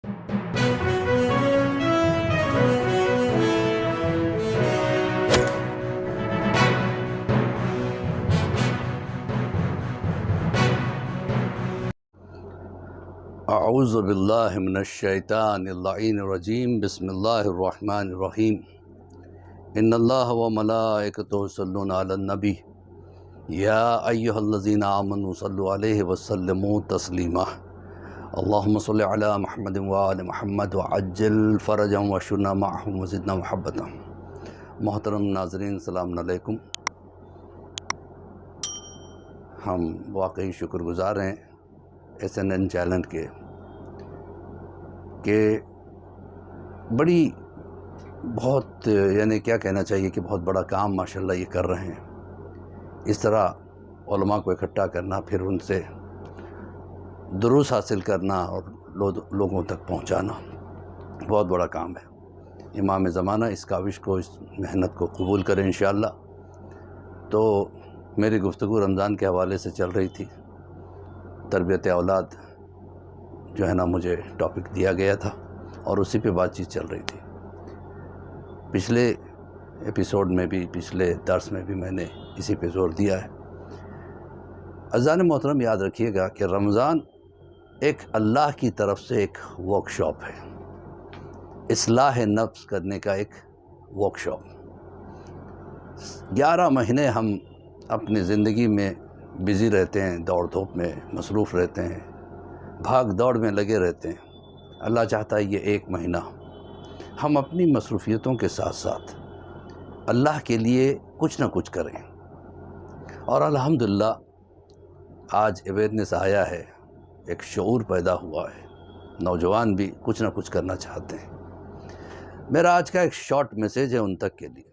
اعوذ باللہ من الشیطان اللعین الرجیم بسم اللہ الرحمن الرحیم ان اللہ وملائکتہ یصلون علی النبی یا ایہا الذین آمنوا صلوا علیہ وسلموا تسلیما اللہم صلی علی محمد وآل محمد وعجل فرجا وشنا معہم وزدنا محبتا۔ محترم ناظرین السلام علیکم۔ ہم واقعی شکر گزار ہیں SNN چینل کے کہ بہت کیا کہنا چاہیے کہ بہت بڑا کام ماشاءاللہ یہ کر رہے ہیں۔ اس طرح علماء کو اکٹھا کرنا، پھر ان سے دروس حاصل کرنا اور لوگوں تک پہنچانا بہت بڑا کام ہے۔ امام زمانہ اس کاوش کو، اس محنت کو قبول کریں انشاءاللہ۔ تو میری گفتگو رمضان کے حوالے سے چل رہی تھی۔ تربیت اولاد مجھے ٹاپک دیا گیا تھا اور اسی پہ بات چیت چل رہی تھی۔ پچھلے ایپیسوڈ میں بھی، پچھلے درس میں بھی میں نے اسی پہ زور دیا ہے۔ عزیزان محترم، یاد رکھیے گا کہ رمضان ایک اللہ کی طرف سے ایک ورکشاپ ہے، اصلاح نفس کرنے کا ایک ورکشاپ۔ 11 مہینے ہم اپنی زندگی میں بزی رہتے ہیں، دوڑ دھوپ میں مصروف رہتے ہیں، بھاگ دوڑ میں لگے رہتے ہیں۔ اللہ چاہتا ہے یہ 1 مہینہ ہم اپنی مصروفیتوں کے ساتھ ساتھ اللہ کے لیے کچھ نہ کچھ کریں۔ اور الحمدللہ آج اویئرنیس آیا ہے، ایک شعور پیدا ہوا ہے، نوجوان بھی کچھ نہ کچھ کرنا چاہتے ہیں۔ میرا آج کا ایک شارٹ میسیج ہے ان تک کے لیے،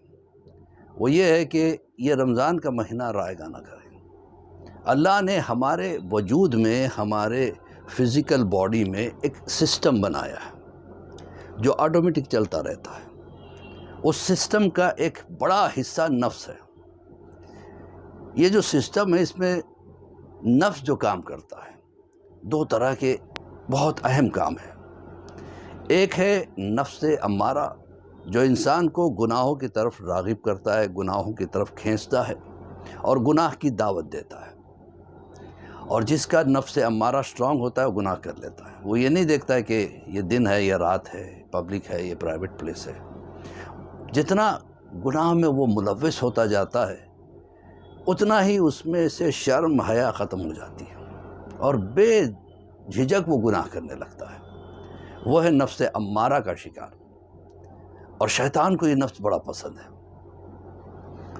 وہ یہ ہے کہ یہ رمضان کا مہینہ رائیگاں نہ کریں۔ اللہ نے ہمارے وجود میں، ہمارے فزیکل باڈی میں ایک سسٹم بنایا ہے جو آٹومیٹک چلتا رہتا ہے۔ اس سسٹم کا ایک بڑا حصہ نفس ہے۔ یہ جو سسٹم ہے، اس میں نفس جو کام کرتا ہے، 2 طرح کے بہت اہم کام ہیں۔ ایک ہے نفس امارہ، جو انسان کو گناہوں کی طرف راغب کرتا ہے، گناہوں کی طرف کھینچتا ہے اور گناہ کی دعوت دیتا ہے۔ اور جس کا نفس امارہ سٹرونگ ہوتا ہے وہ گناہ کر لیتا ہے۔ وہ یہ نہیں دیکھتا ہے کہ یہ دن ہے یا رات ہے، پبلک ہے یا پرائیویٹ پلیس ہے۔ جتنا گناہ میں وہ ملوث ہوتا جاتا ہے، اتنا ہی اس میں سے شرم حیا ختم ہو جاتی ہے اور بے جھجک وہ گناہ کرنے لگتا ہے۔ وہ ہے نفس امارہ کا شکار۔ اور شیطان کو یہ نفس بڑا پسند ہے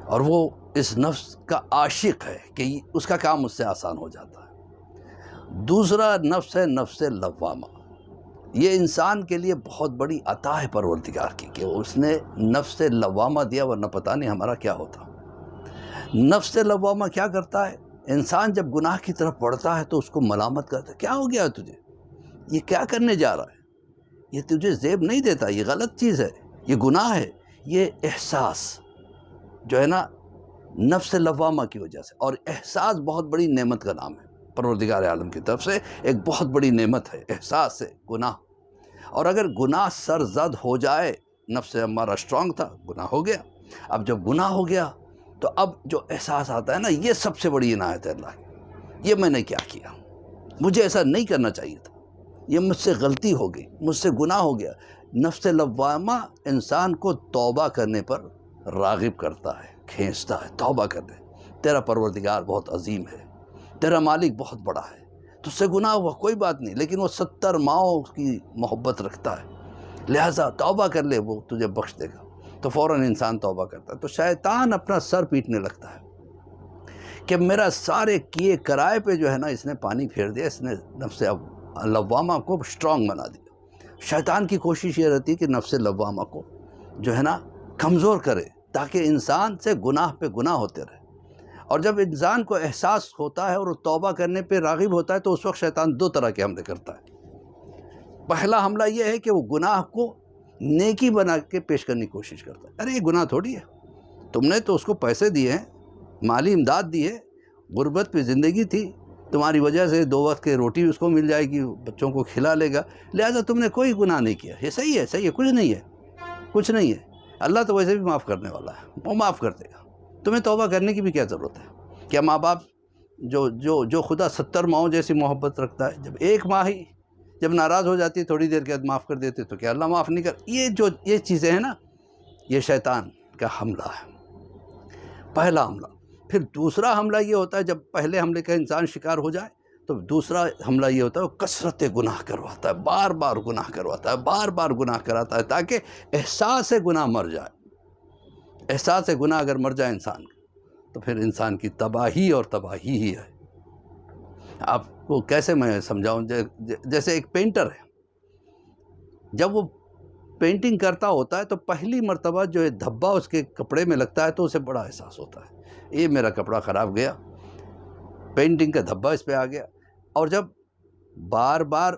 اور وہ اس نفس کا عاشق ہے کہ اس کا کام اس سے آسان ہو جاتا ہے۔ دوسرا نفس ہے نفس لوامہ۔ یہ انسان کے لیے بہت بڑی عطا ہے پروردگار کی کہ اس نے نفس لوامہ دیا، ورنہ پتہ نہیں ہمارا کیا ہوتا۔ نفس لوامہ کیا کرتا ہے؟ انسان جب گناہ کی طرف بڑھتا ہے تو اس کو ملامت کرتا ہے، کیا ہو گیا تجھے؟ یہ کیا کرنے جا رہا ہے؟ یہ تجھے زیب نہیں دیتا، یہ غلط چیز ہے، یہ گناہ ہے۔ یہ احساس جو ہے نا، نفس لوامہ کی وجہ سے۔ اور احساس بہت بڑی نعمت کا نام ہے، پروردگار عالم کی طرف سے ایک بہت بڑی نعمت ہے احساس ہے، گناہ۔ اور اگر گناہ سرزد ہو جائے، نفس ہمارا سٹرونگ تھا، گناہ ہو گیا۔ اب جب گناہ ہو گیا تو اب جو احساس آتا ہے نا، یہ سب سے بڑی عنایت ہے اللہ کی۔ یہ میں نے کیا کیا؟ مجھے ایسا نہیں کرنا چاہیے تھا، یہ مجھ سے غلطی ہو گئی، مجھ سے گناہ ہو گیا۔ نفس لوامہ انسان کو توبہ کرنے پر راغب کرتا ہے، کھینچتا ہے، توبہ کر دے۔ تیرا پروردگار بہت عظیم ہے، تیرا مالک بہت بڑا ہے، تجھ سے گناہ ہوا کوئی بات نہیں، لیکن وہ 70 ماؤں کی محبت رکھتا ہے، لہٰذا توبہ کر لے، وہ تجھے بخش دے گا۔ تو فوراً انسان توبہ کرتا ہے۔ تو شیطان اپنا سر پیٹنے لگتا ہے کہ میرا سارے کیے کرائے پہ جو ہے نا، اس نے پانی پھیر دیا، اس نے نفس لوامہ کو سٹرونگ بنا دیا۔ شیطان کی کوشش یہ رہتی ہے کہ نفس لوامہ کو جو ہے نا کمزور کرے، تاکہ انسان سے گناہ پہ گناہ ہوتے رہے۔ اور جب انسان کو احساس ہوتا ہے اور وہ توبہ کرنے پہ راغب ہوتا ہے، تو اس وقت شیطان 2 طرح کے حملے کرتا ہے۔ پہلا حملہ یہ ہے کہ وہ گناہ کو نیکی بنا کے پیش کرنے کی کوشش کرتا ہے۔ ارے یہ گناہ تھوڑی ہے، تم نے تو اس کو پیسے دیے ہیں، مالی امداد دی ہے، غربت پہ زندگی تھی، تمہاری وجہ سے 2 وقت کی روٹی اس کو مل جائے گی، بچوں کو کھلا لے گا، لہٰذا تم نے کوئی گناہ نہیں کیا، یہ صحیح ہے، کچھ نہیں ہے، کچھ نہیں ہے۔ اللہ تو ویسے بھی معاف کرنے والا ہے، وہ معاف کر دے گا، تمہیں توبہ کرنے کی بھی کیا ضرورت ہے؟ کیا ماں باپ جو خدا 70 ماؤں جیسی محبت رکھتا ہے، جب ایک ماں ہی جب ناراض ہو جاتی ہے تھوڑی دیر کے بعد معاف کر دیتے تو کیا اللہ معاف نہیں کر؟ یہ چیزیں ہیں نا، یہ شیطان کا حملہ ہے، پہلا حملہ۔ پھر دوسرا حملہ یہ ہوتا ہے، جب پہلے حملے کا انسان شکار ہو جائے تو دوسرا حملہ یہ ہوتا ہے، وہ کثرت گناہ کرواتا ہے، بار بار گناہ کرواتا ہے، بار بار گناہ کراتا ہے، تاکہ احساس گناہ مر جائے۔ احساس گناہ اگر مر جائے انسان کا تو پھر انسان کی تباہی اور تباہی ہی ہے۔ آپ کو کیسے میں سمجھاؤں؟ جیسے ایک پینٹر ہے، جب وہ پینٹنگ کرتا ہوتا ہے تو پہلی مرتبہ جو دھبا اس کے کپڑے میں لگتا ہے تو اسے بڑا احساس ہوتا ہے، یہ میرا کپڑا خراب گیا، پینٹنگ کا دھبا اس پہ آ گیا۔ اور جب بار بار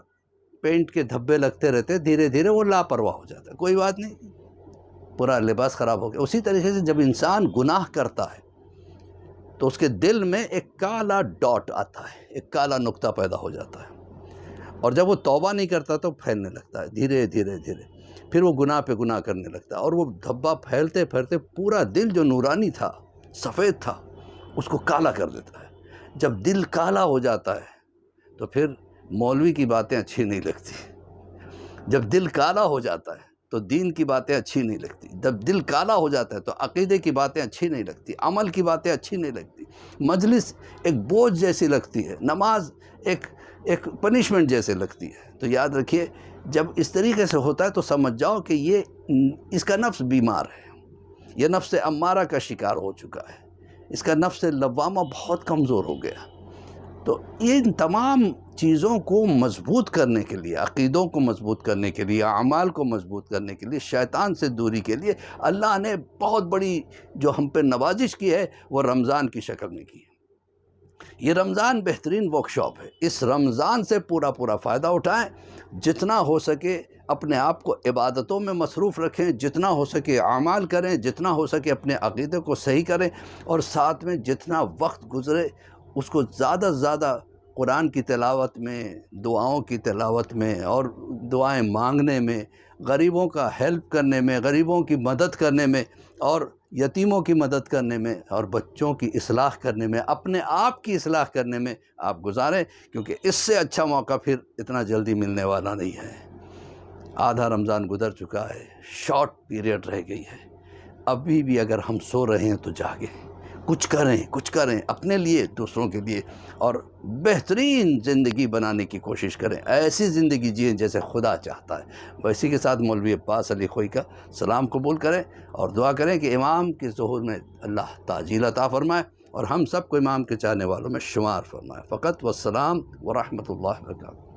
پینٹ کے دھبے لگتے رہتے، دھیرے دھیرے وہ لاپرواہ ہو جاتا ہے، کوئی بات نہیں، پورا لباس خراب ہو گیا۔ اسی طریقے سے جب انسان گناہ کرتا ہے تو اس کے دل میں ایک کالا ڈاٹ آتا ہے، ایک کالا نقطہ پیدا ہو جاتا ہے، اور جب وہ توبہ نہیں کرتا تو پھیلنے لگتا ہے، دھیرے دھیرے دھیرے پھر وہ گناہ پہ گناہ کرنے لگتا ہے، اور وہ دھبا پھیلتے پھیلتے پورا دل جو نورانی تھا، سفید تھا، اس کو کالا کر دیتا ہے۔ جب دل کالا ہو جاتا ہے تو پھر مولوی کی باتیں اچھی نہیں لگتی، جب دل کالا ہو جاتا ہے تو دین کی باتیں اچھی نہیں لگتی، جب دل کالا ہو جاتا ہے تو عقیدے کی باتیں اچھی نہیں لگتی، عمل کی باتیں اچھی نہیں لگتی، مجلس ایک بوجھ جیسی لگتی ہے، نماز ایک پنشمنٹ جیسے لگتی ہے۔ تو یاد رکھیے، جب اس طریقے سے ہوتا ہے تو سمجھ جاؤ کہ اس کا نفس بیمار ہے، یہ نفس امارہ کا شکار ہو چکا ہے، اس کا نفس لوامہ بہت کمزور ہو گیا۔ تو ان تمام چیزوں کو مضبوط کرنے کے لیے، عقیدوں کو مضبوط کرنے کے لیے، اعمال کو مضبوط کرنے کے لیے، شیطان سے دوری کے لیے اللہ نے بہت بڑی جو ہم پہ نوازش کی ہے وہ رمضان کی شکل میں کی ہے۔ یہ رمضان بہترین ورکشاپ ہے، اس رمضان سے پورا فائدہ اٹھائیں، جتنا ہو سکے اپنے آپ کو عبادتوں میں مصروف رکھیں، جتنا ہو سکے اعمال کریں، جتنا ہو سکے اپنے عقیدے کو صحیح کریں، اور ساتھ میں جتنا وقت گزرے اس کو زیادہ سے زیادہ قرآن کی تلاوت میں، دعاؤں کی تلاوت میں، اور دعائیں مانگنے میں، غریبوں کا ہیلپ کرنے میں، غریبوں کی مدد کرنے میں، اور یتیموں کی مدد کرنے میں، اور بچوں کی اصلاح کرنے میں، اپنے آپ کی اصلاح کرنے میں آپ گزاریں، کیونکہ اس سے اچھا موقع پھر اتنا جلدی ملنے والا نہیں ہے۔ آدھا رمضان گزر چکا ہے، شارٹ پیریڈ رہ گئی ہے، ابھی بھی اگر ہم سو رہے ہیں تو جاگیں، کچھ کریں اپنے لیے، دوسروں کے لیے، اور بہترین زندگی بنانے کی کوشش کریں، ایسی زندگی جئیں جیسے خدا چاہتا ہے۔ اسی کے ساتھ مولوی عباس علی خوئی کا سلام قبول کریں اور دعا کریں کہ امام کے ظہور میں اللہ تعجیل عطا فرمائے اور ہم سب کو امام کے چاہنے والوں میں شمار فرمائے۔ فقط والسلام ورحمۃ اللہ وبرکاتہ۔